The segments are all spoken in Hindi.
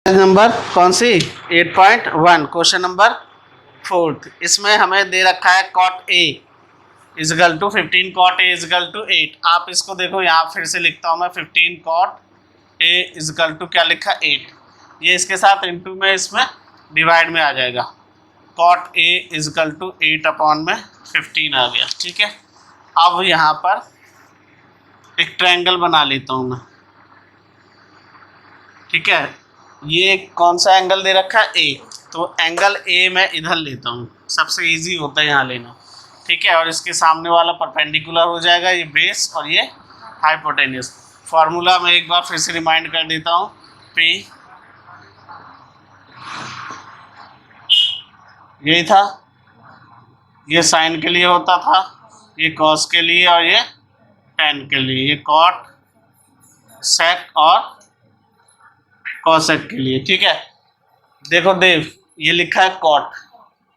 नंबर कौन सी 8.1 क्वेश्चन नंबर फोर्थ। इसमें हमें दे रखा है cot A equal to 15 cot A equal to 8। आप इसको देखो, यहाँ फिर से लिखता हूँ मैं 15 कॉट ए इजगल टू क्या लिखा 8। ये इसके साथ इनटू में इसमें डिवाइड में आ जाएगा। Cot A equal to 8 upon में 15 आ गया। ठीक है, अब यहाँ पर एक ट्रायंगल बना लेता हूँ मैं। ठीक है, ये कौन सा एंगल दे रखा है ए, तो एंगल ए मैं इधर लेता हूँ, सबसे इजी होता है यहाँ लेना। ठीक है, और इसके सामने वाला परपेंडिकुलर हो जाएगा, ये बेस और ये हाइपोटेन्यूस। फार्मूला मैं एक बार फिर से रिमाइंड कर देता हूँ, पी यही था, ये साइन के लिए होता था, ये कॉस के लिए और ये टेन के लिए, ये कॉट सेक और कॉसेक के लिए। ठीक है, देखो देव ये लिखा है कॉट,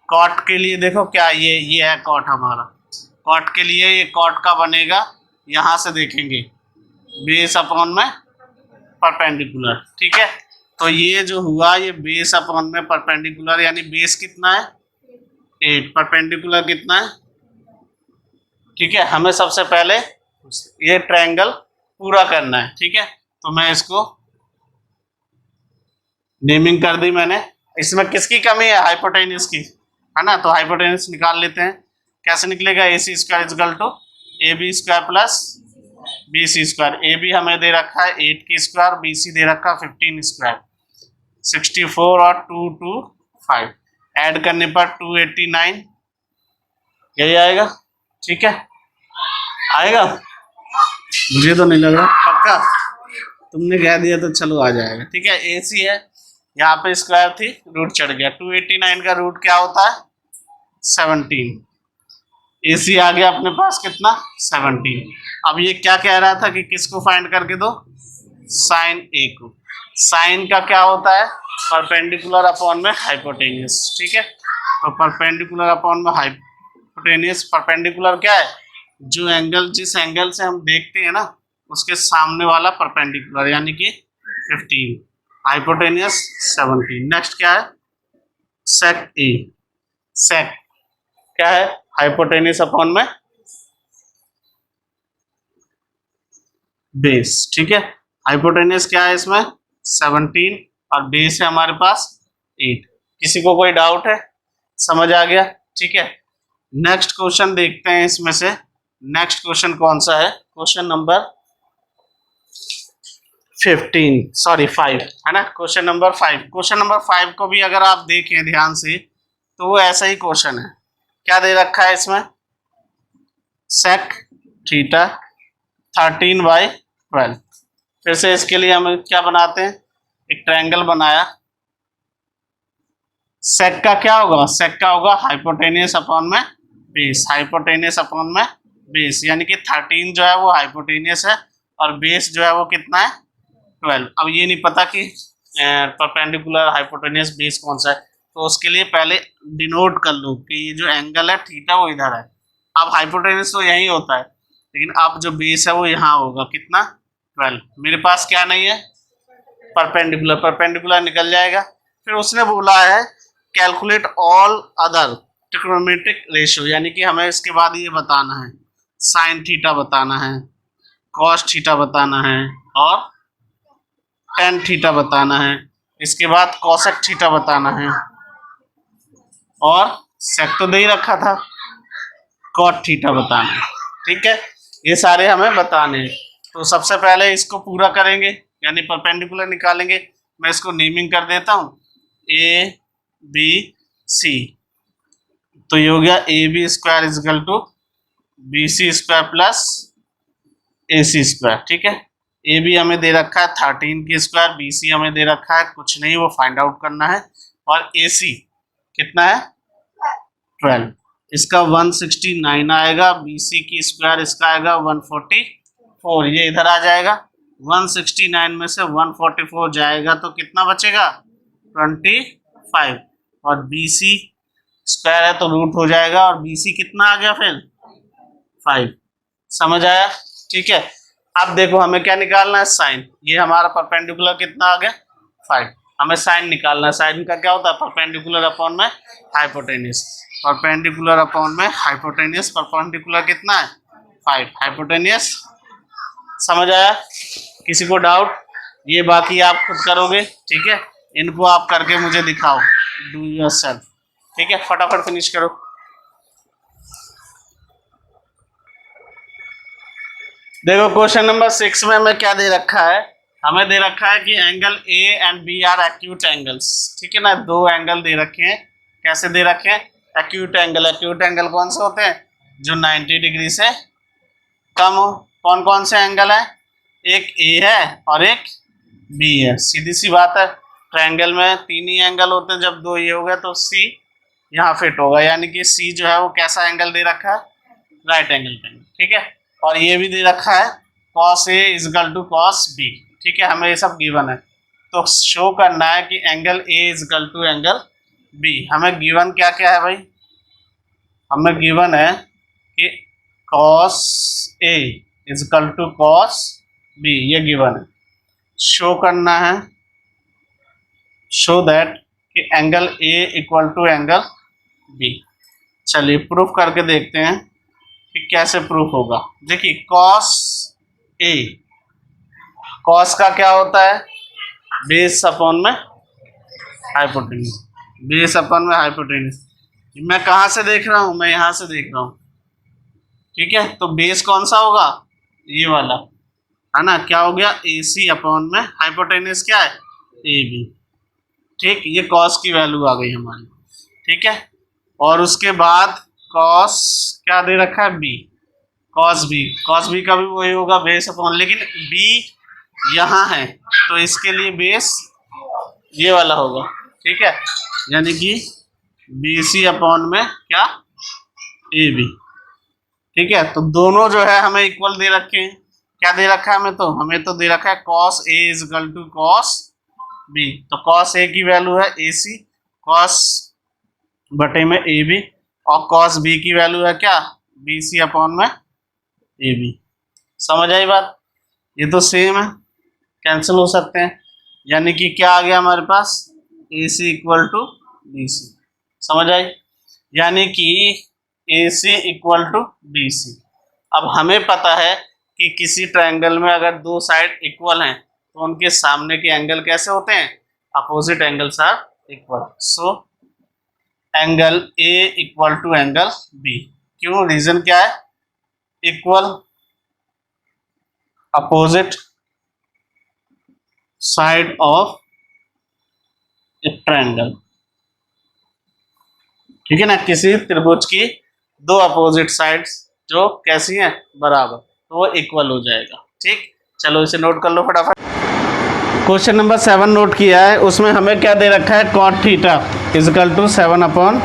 कॉट के लिए देखो क्या ये है कॉट हमारा। कॉट के लिए ये कॉट का बनेगा, यहाँ से देखेंगे बेस अपॉन में परपेंडिकुलर। ठीक है, तो ये जो हुआ ये बेस अपॉन में परपेंडिकुलर, यानी बेस कितना है 8, परपेंडिकुलर कितना है। ठीक है, हमें सबसे पहले ये ट्रायंगल पूरा करना है। ठीक है, तो मैं इसको नेमिंग कर दी मैंने। इसमें किसकी कमी है, हाइपोटेन्यूस की, है ना। तो हाइपोटेन्यूस निकाल लेते हैं। कैसे निकलेगा, A C square equal to A B square plus B C square. A B हमें दे रखा है 8 की स्क्वायर, बी सी दे रखा है 15 स्क्वायर, 64 और 2 2 5 ऐड करने पर 289 यही आएगा। ठीक है, आएगा, मुझे तो नहीं लग रहा, पक्का तुमने कह दिया तो चलो आ जाएगा। ठीक है, ए सी है, यहाँ पे स्क्वायर थी, रूट चढ़ गया, 289 का रूट क्या होता है 17। ए सी आ गया अपने पास कितना 17। अब ये क्या कह रहा था कि किसको फाइंड करके दो, साइन ए को। साइन का क्या होता है, परपेंडिकुलर अपॉन में हाइपोटेन्यूस। ठीक है, तो परपेंडिकुलर अपॉन में हाइपोटेन्यूस, परपेंडिकुलर क्या है, जो एंगल जिस एंगल से हम देखते हैं ना उसके सामने वाला परपेंडिकुलर, यानी कि 15, हाइपोटेन्यूस 17। नेक्स्ट क्या है, सेक ए। सेक क्या है, हाइपोटेन्यूस अपॉन में बेस। ठीक है, हाइपोटेन्यूस क्या है इसमें 17 और बेस है हमारे पास 8। किसी को कोई डाउट है, समझ आ गया। ठीक है, नेक्स्ट क्वेश्चन देखते हैं इसमें से। नेक्स्ट क्वेश्चन कौन सा है, क्वेश्चन नंबर 5 है ना, क्वेश्चन नंबर 5। क्वेश्चन नंबर 5 को भी अगर आप देखें ध्यान से तो वो ऐसा ही क्वेश्चन है। क्या दे रखा है इसमें, सेक थीटा 13/12। फिर से इसके लिए हम क्या बनाते हैं, एक ट्रायंगल बनाया। सेक का क्या होगा, सेक का होगा हाइपोटेन्यूस अपॉन में बेस, हाइपोटेन्यूस अपॉन में बेस, यानी कि 13 जो है वो हाइपोटेन्यूस है और बेस जो है वो कितना है 12। अब ये नहीं पता कि परपेंडिकुलर हाइपोटेन्यूस बेस कौन सा है, तो उसके लिए पहले डिनोट कर लो कि ये जो एंगल है थीटा वो इधर है। अब हाइपोटेन्यूस तो यही होता है, लेकिन अब जो बेस है वो यहाँ होगा कितना 12। मेरे पास क्या नहीं है, परपेंडिकुलर, परपेंडिकुलर निकल जाएगा। फिर उसने बोला है calculate all other trigonometric ratio, यानी कि हमें इसके बाद ये बताना है, साइन थीटा बताना है, कॉस थीटा बताना है और टेन थीटा बताना है। इसके बाद कॉसेक थीटा बताना है और सेक तो दे ही रखा था, कॉट थीटा बताना है। ठीक है, ये सारे हमें बताने हैं। तो सबसे पहले इसको पूरा करेंगे, यानी परपेंडिकुलर निकालेंगे। मैं इसको नेमिंग कर देता हूँ ए बी सी, तो ये हो गया A B square equal to B C square plus A C square. ठीक है, ए बी हमें दे रखा है 13 की स्क्वायर, बी सी हमें दे रखा है कुछ नहीं, वो फाइंड आउट करना है, और ए सी कितना है 12। इसका 169 आएगा, बी सी की स्क्वायर इसका आएगा 144, ये इधर आ जाएगा। 169 में से 144 जाएगा तो कितना बचेगा 25, और बी सी स्क्वायर है तो रूट हो जाएगा, और बी सी कितना आ गया फिर 5। समझ आया। ठीक है, अब देखो हमें क्या निकालना है, साइन। ये हमारा परपेंडिकुलर कितना आ गया 5। हमें साइन निकालना है। साइन का क्या होता है? परपेंडिकुलर अपॉन में हाइपोटेन्यूज। परपेंडिकुलर अपॉन में हाइपोटेन्यूज। परपेंडिकुलर कितना है? 5। हाइपोटेन्यूज समझ आया? किसी को डाउट? ये बाकी आप खुद करोगे, ठीक है। इनको आप करके मुझे दिखाओ, डू योरसेल्फ, ठीक है। फटाफट फिनिश करो। देखो क्वेश्चन नंबर 6 में हमें क्या दे रखा है? हमें दे रखा है कि angle A and B are acute angles, ठीक है ना। दो एंगल दे रखे हैं। कैसे दे रखे हैं? Acute angle. एक्यूट एंगल कौन से होते हैं? जो 90 डिग्री से कम हो। कौन कौन से एंगल है? एक ए है और एक बी है। सीधी सी बात है, ट्रायंगल में 3 ही एंगल होते हैं। जब 2 ये हो गया तो सी यहाँ फिट होगा, यानी कि सी जो है वो कैसा एंगल दे रखा है? राइट एंगल का, ठीक है। और ये भी दे रखा है cos A equal to cos B, ठीक है। हमें ये सब गिवन है, तो शो करना है कि angle A equal to angle B। हमें गिवन क्या क्या है भाई? हमें गिवन है कि cos A equal to cos B, ये गिवन है। शो करना है, शो दैट कि angle A equal to angle B। चलिए प्रूफ करके देखते हैं कि कैसे प्रूफ होगा। देखिए cos A, cos का क्या होता है? बेस अपॉन में हाइपोटेन्यूज। बेस अपॉन में हाइपोटेन्यूज। मैं कहाँ से देख रहा हूँ? मैं यहाँ से देख रहा हूँ, ठीक है। तो बेस कौन सा होगा? ये वाला, है ना। क्या हो गया? AC अपॉन में हाइपोटेन्यूज क्या है? AB, ठीक। ये cos की वैल्यू आ गई हमारी, ठीक है। और उसके बाद cos क्या दे रखा है? B, cos B। cos B का भी वही होगा, बेस अपॉन, लेकिन B यहाँ है तो इसके लिए बेस ये वाला होगा, ठीक है। यानी कि BC अपॉन में क्या? AB, ठीक है। तो दोनों जो है हमें इक्वल दे रखे हैं। क्या दे रखा है हमें? तो हमें तो दे रखा है cos A equal to cos B। तो cos A की वैल्यू है AC cos बटे में AB, और cos B की वैल्यू है क्या? BC अपॉन में AB। समझ आई बात? ये तो सेम है, कैंसिल हो सकते हैं। यानी कि क्या आ गया हमारे पास? AC equal to BC। समझ आई? यानी कि AC इक्वल टू BC। अब हमें पता है कि किसी ट्रायंगल में अगर दो साइड इक्वल हैं तो उनके सामने के एंगल कैसे होते हैं? Opposite angles are equal. So angle A equal to angle B। क्यों? रीजन क्या है? Equal, opposite side of a triangle, ठीक है ना। किसी त्रिभुज की दो अपोजिट साइड्स जो कैसी हैं? बराबर, तो वो इक्वल हो जाएगा, ठीक। चलो इसे नोट कर लो फटाफट। क्वेश्चन नंबर 7 नोट किया है, उसमें हमें क्या दे रखा है? cot theta equal to 7 upon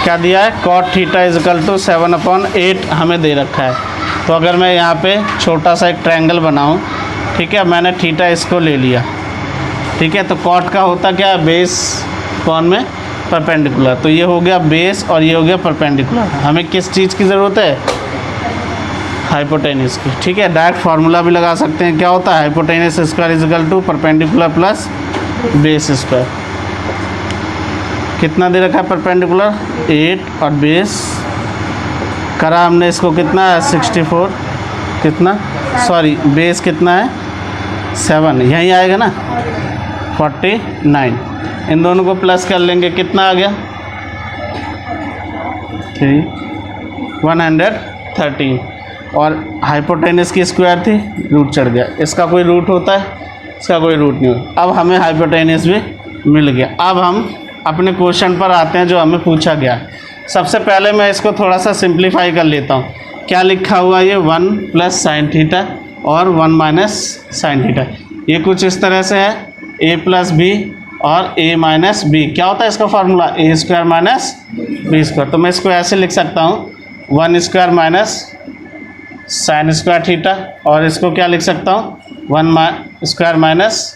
क्या दिया है? cot theta equal to 7 upon 8 हमें दे रखा है। तो अगर मैं यहाँ पे छोटा सा एक ट्रायंगल बनाऊँ, ठीक है, मैंने थीटा इसको ले लिया, ठीक है। तो cot का होता क्या है? बेस अपॉन में परपेंडिकुलर। तो ये हो गया बेस और ये हो गया परपेंडिकुलर। हमें किस चीज़ की ज़रूरत है? हाइपोटेन्यूज की, ठीक है। डायरेक्ट फार्मूला भी लगा सकते हैं। क्या होता है? Hypotenuse square equal to perpendicular plus base square. कितना दे रखा है परपेंडिकुलर? 8 और बेस करा हमने इसको कितना है? 64। कितना? सॉरी बेस कितना है? 7, यहीं आएगा ना 49। इन दोनों को प्लस कर लेंगे, कितना आ गया? 113। और हाइपोटेन्यूज की स्क्वायर थी, रूट चढ़ गया। इसका कोई रूट होता है? इसका कोई रूट नहीं होता। अब हमें हाइपोटेन्यूज भी मिल गया। अब हम अपने क्वेश्चन पर आते हैं जो हमें पूछा गया। सबसे पहले मैं इसको थोड़ा सा सिंप्लीफाई कर लेता हूँ। क्या लिखा हुआ? ये 1 प्लस साइन थीटा और 1 माइनस साइन थीटा। ये कुछ इस तरह से है, a प्लस बी और a माइनस बी। क्या होता है इसका फार्मूला? ए स्क्वायर माइनस बी स्क्वायर। तो मैं इसको ऐसे लिख सकता हूँ 1 square minus sine square theta, और इसको क्या लिख सकता हूँ? 1 square minus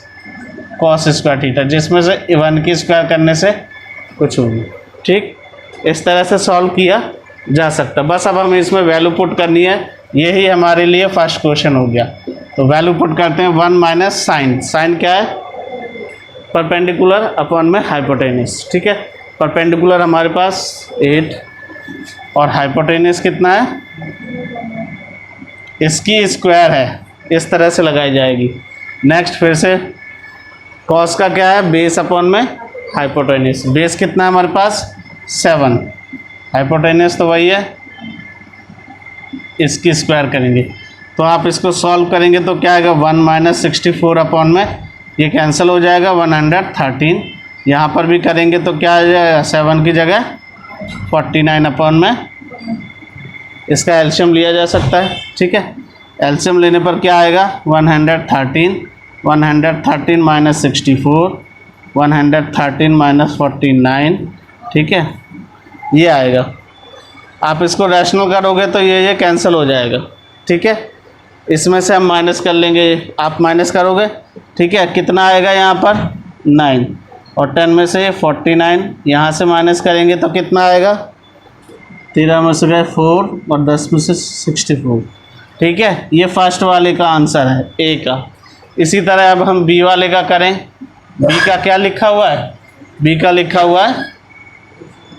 cos square theta, जिसमें से 1 की स्क्वायर करने से कुछ होगी, ठीक। इस तरह से सॉल्व किया जा सकता। बस अब हमें इसमें वैल्यू पुट करनी है। यही हमारे लिए फर्स्ट क्वेश्चन हो गया। तो वैल्यू पुट करते हैं। 1 माइनस साइन, साइन क्या है? परपेंडिकुलर अपॉन में हाइपोटेनस, ठीक है। परपेंडिकुलर हमारे पास 8 और हाइपोटेनस कितना है, इसकी स्क्वायर है, इस तरह से लगाई जाएगी। नेक्स्ट फिर से कॉस का क्या है, बेस अपॉन में हाइपोटेनस। बेस कितना है हमारे पास 7, हाइपोटेनस तो वही है, इसकी स्क्वायर करेंगे। तो आप इसको सॉल्व करेंगे तो क्या आएगा, 1 - 64 अपॉन में ये कैंसिल हो जाएगा, 113। यहाँ पर भी करेंगे तो क्या आ जाएगा, 7 की जगह 49 अपॉन में, इसका एल्शियम लिया जा सकता है, ठीक है। एल्शियम लेने पर क्या आएगा, 113 - 64, 113 - 49, ठीक है, ये आएगा। आप इसको रैशनल करोगे तो ये कैंसिल हो जाएगा, ठीक है। इसमें से हम माइनस कर लेंगे, आप माइनस करोगे, ठीक है। कितना आएगा यहाँ पर 9 और 10 में से 49, यहाँ से माइनस करेंगे तो कितना आएगा, 13 में से गए 4 और 10 में से 64, ठीक है। ये फर्स्ट वाले का आंसर है, ए का। इसी तरह अब हम बी वाले का करें। बी का क्या लिखा हुआ है, बी का लिखा हुआ है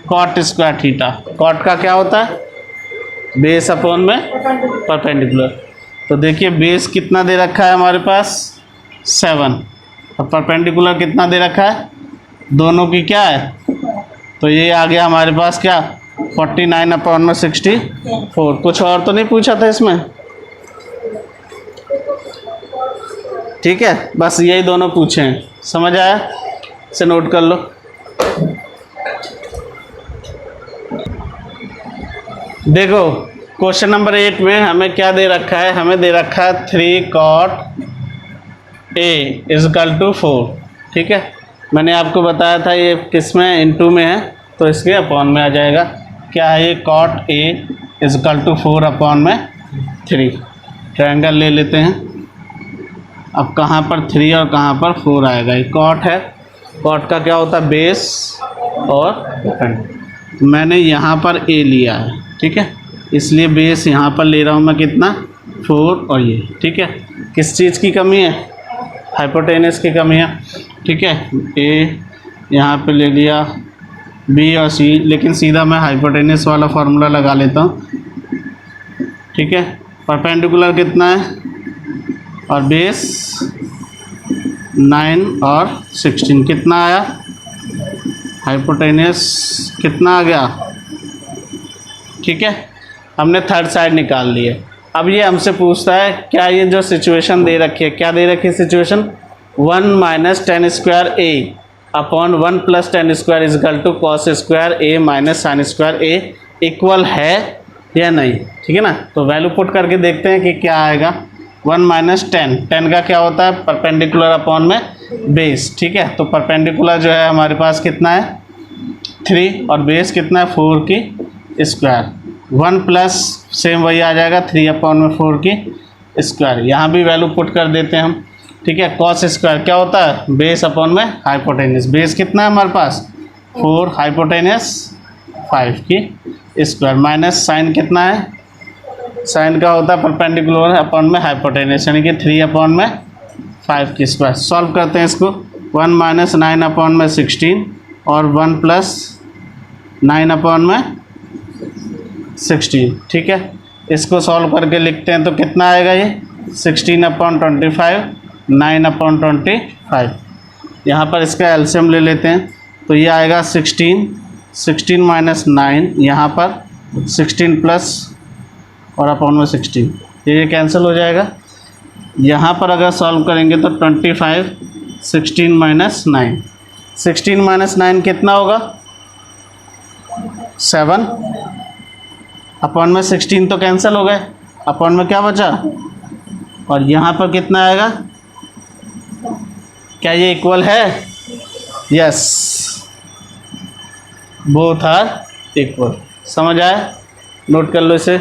कॉट स्क्वायर थीटा। कॉट का क्या होता है, बेस अपॉन में परपेंडिकुलर। तो देखिए बेस कितना दे रखा है हमारे पास 7 और परपेंडिकुलर कितना दे रखा है, दोनों की क्या है, तो ये आ गया हमारे पास क्या 49 अपॉन में 64। कुछ और तो नहीं पूछा था इसमें, ठीक है, बस यही दोनों पूछे हैं। समझ आया, इसे नोट कर लो। देखो क्वेश्चन नंबर 8 में हमें क्या दे रखा है, हमें दे रखा है 3 cot A = 4, ठीक है। मैंने आपको बताया था ये किस में, इनटू में है, तो इसके अपॉन में आ जाएगा। क्या है ये, cot A = 4 अपॉन में 3। ट्रायंगल ले लेते हैं। अब कहाँ पर 3 और कहाँ पर 4 आएगा, ये cot है। cot का क्या होता है, बेस और मैंने यहाँ पर A लिया है, ठीक है, इसलिए बेस यहाँ पर ले रहा हूँ मैं कितना 4 और ये, ठीक है। किस चीज़ की कमी है, हाइपोटेनस की कमी है, ठीक है। ए यहाँ पे ले लिया, बी और सी, लेकिन सीधा मैं हाइपोटेनस वाला फार्मूला लगा लेता हूँ, ठीक है। परपेंडिकुलर कितना है और बेस 9 और 16 कितना आया, हाइपोटेनस कितना आ गया, ठीक है। हमने थर्ड साइड निकाल ली है। अब ये हमसे पूछता है क्या ये जो सिचुएशन दे रखी है, क्या दे रखी है situation, 1 - 10 square A upon 1 + 10 square = cos square A - sin square A equal है या नहीं, ठीक है ना। तो वैल्यू पुट करके देखते हैं कि क्या आएगा। 1 - 10 का क्या होता है, परपेंडिकुलर अपॉन में बेस, ठीक है। तो परपेंडिकुलर जो है हमारे पास कितना है 3 और बेस कितना है 4 की स्क्वायर। 1 प्लस सेम वही आ जाएगा 3 अपॉन में 4 की स्क्वायर। यहाँ भी वैल्यू पुट कर देते हैं हम, ठीक है। कॉस स्क्वायर क्या होता है, बेस अपॉन में हाइपोटेनस। बेस कितना है हमारे पास 4, हाइपोटेनस 5 की स्क्वायर, माइनस साइन कितना है, साइन का होता है परपेंडिकुलर अपॉन में हाइपोटेनस, यानी कि 3 अपॉन में 5 की स्क्वायर। सॉल्व करते हैं इसको, 1 - 9 अपॉन में 16 और 1 + 9 अपॉन में 16, ठीक है। इसको सॉल्व करके लिखते हैं तो कितना आएगा ये 16/25, 9/25। यहाँ पर इसका एलसीएम ले लेते हैं तो ये आएगा 16 - 9, यहाँ पर 16 प्लस और अपॉन में 16, ये कैंसिल हो जाएगा। यहाँ पर अगर सॉल्व करेंगे तो 25 16 - 9, 16 - 9 कितना होगा 7 अपॉन में 16 तो कैंसिल हो गए, अपॉन में क्या बचा, और यहाँ पर कितना आएगा, क्या ये इक्वल है, यस, बोथ आर इक्वल। समझ आया, नोट कर लो इसे।